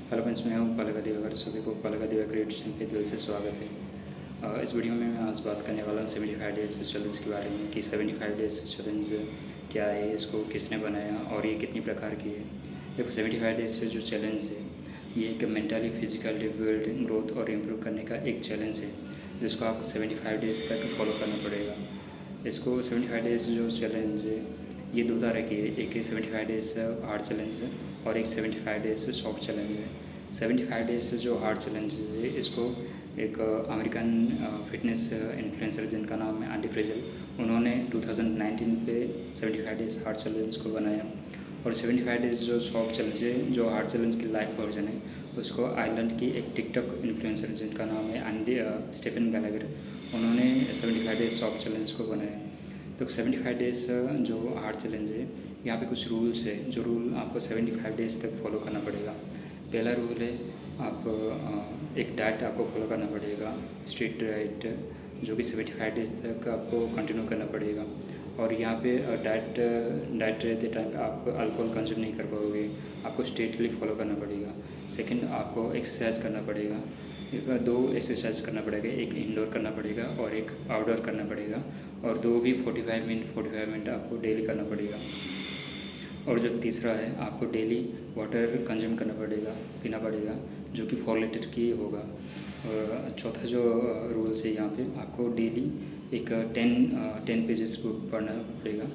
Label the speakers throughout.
Speaker 1: Hello friends, मैं हूँ पलक दिवाकर। सभी को पलक दिवाकर यूट्यूब चैनल पे दिल से स्वागत है। इस वीडियो में मैं आज बात करने वाला हूँ 75 डेज चैलेंज के बारे में कि 75 डेज चैलेंज क्या है, इसको किसने बनाया और ये कितनी प्रकार की है। देखो, 75 डेज से जो चैलेंज है ये एक मेंटली, फिजिकली बिल्ड, ग्रोथ और इम्प्रूव करने का एक चैलेंज है जिसको आपको 75 डेज तक फॉलो करना पड़ेगा। इसको 75 डेज जो चैलेंज है ये दो तरह की है। एक 75 डेज हार्ड चैलेंज है और एक 75 डेज सॉफ्ट चैलेंज है। 75 डेज जो हार्ड चैलेंज है इसको एक अमेरिकन फिटनेस इन्फ्लुएंसर जिनका नाम है एंडी फ्रेजल, उन्होंने 2019 पे 75 डेज हार्ड चैलेंज को बनाया। और 75 डेज जो सॉफ्ट चैलेंज है, जो हार्ड चैलेंज की लाइव वर्जन है, उसको आयरलैंड की एक टिकटॉक इन्फ्लुएंसर जिनका नाम है एंडी स्टीफन गैलागर, उन्होंने 75 डेज सॉफ्ट चैलेंज को बनाया। तो 75 डेज जो हार्ड चैलेंज है यहाँ पे कुछ रूल्स है, जो रूल आपको 75 डेज तक फॉलो करना पड़ेगा। पहला रूल है, आप एक डाइट आपको फॉलो करना पड़ेगा, स्ट्रिक्ट डाइट, जो कि 75 डेज तक आपको कंटिन्यू करना पड़ेगा। और यहाँ पे डाइट रहते टाइम पे आप अल्कोहल कंज्यूम नहीं कर पाओगे, आपको स्ट्रिक्टली फॉलो करना पड़ेगा। सेकंड, आपको एक्सरसाइज करना पड़ेगा। दो एक्सरसाइज करना पड़ेगा, एक इंडोर करना पड़ेगा और एक आउटडोर करना पड़ेगा, और दो भी 45 मिनट आपको डेली करना पड़ेगा। और जो तीसरा है, आपको डेली वाटर कंज्यूम करना पड़ेगा, पीना पड़ेगा, जो कि 4 लीटर की होगा। और चौथा जो रूल्स है यहाँ पे, आपको डेली एक 10 पेजेस बुक पढ़ना पड़ेगा,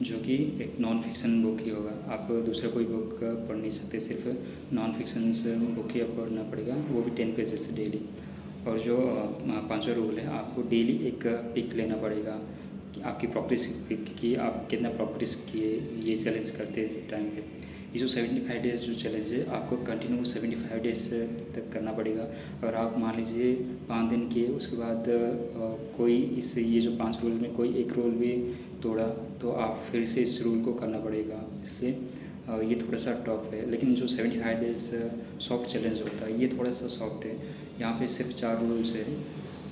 Speaker 1: जो कि एक नॉन फिक्शन बुक ही होगा। आप दूसरा कोई बुक पढ़ नहीं सकते, सिर्फ नॉन फिक्शन बुक ही पढ़ना पड़ेगा, वो भी 10 पेजेस डेली। और जो पांचवा रूल है, आपको डेली एक पिक लेना पड़ेगा कि आपकी प्रोग्रेस की आप कितना प्रोग्रेस किए ये चैलेंज करते इस टाइम पे। ये जो 75 डेज़ जो चैलेंज है आपको कंटिन्यू 75 डेज़ तक करना पड़ेगा। और आप मान लीजिए 5 दिन किए, उसके बाद कोई इस ये जो 5 रूल में कोई एक रूल भी तोड़ा तो आप फिर से इस रूल को करना पड़ेगा। इसलिए ये थोड़ा सा टफ है। लेकिन जो 75 डेज़ सॉफ्ट चैलेंज होता है ये थोड़ा सा सॉफ्ट है। यहाँ पे सिर्फ 4 रूल्स है,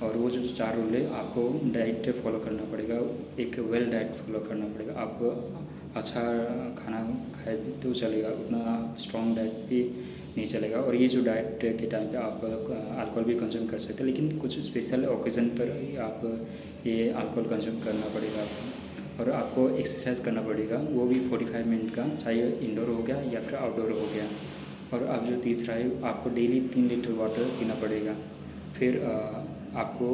Speaker 1: और वो जो 4 रूल है आपको डाइट फॉलो करना पड़ेगा, एक वेल डाइट फॉलो करना पड़ेगा। आप अच्छा खाना खाए भी तो चलेगा, उतना स्ट्रॉन्ग डाइट भी नहीं चलेगा। और ये जो डाइट के टाइम पे आप अल्कोहल भी कंज्यूम कर सकते हैं, लेकिन कुछ स्पेशल ओकेज़न पर आप ये अल्कोहल कंज्यूम करना पड़ेगा आपको। और आपको एक्सरसाइज करना पड़ेगा, वो भी 45 मिनट का, चाहे इंडोर हो गया या फिर आउटडोर हो गया। और अब जो तीसरा है, आपको डेली 3 लीटर वाटर पीना पड़ेगा। फिर आपको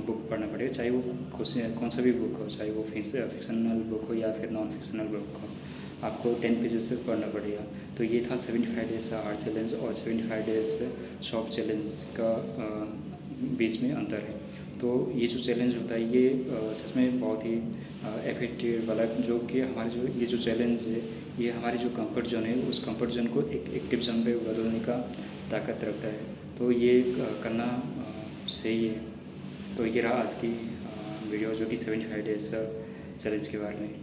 Speaker 1: बुक पढ़ना पड़ेगा, चाहे वो कौन सा भी बुक हो, चाहे वो फिक्शनल बुक हो या फिर नॉन फिक्शनल बुक हो, आपको 10 पेजेस पढ़ना पड़ेगा। तो ये था 75 डेज हार्ड चैलेंज और 75 डेज सॉफ्ट चैलेंज का बीच में अंतर है। तो ये जो चैलेंज होता है ये सच में बहुत ही इफेक्टिव वाला, जो कि हमारे जो ये जो चैलेंज है ये हमारी जो कंफर्ट जोन है उस कंफर्ट जोन को एक एक्टिव जोन पे बदलने का ताकत रखता है। तो ये करना सही है। तो ये रहा आज की वीडियो, जो कि 75 डेज चैलेंज के बारे में।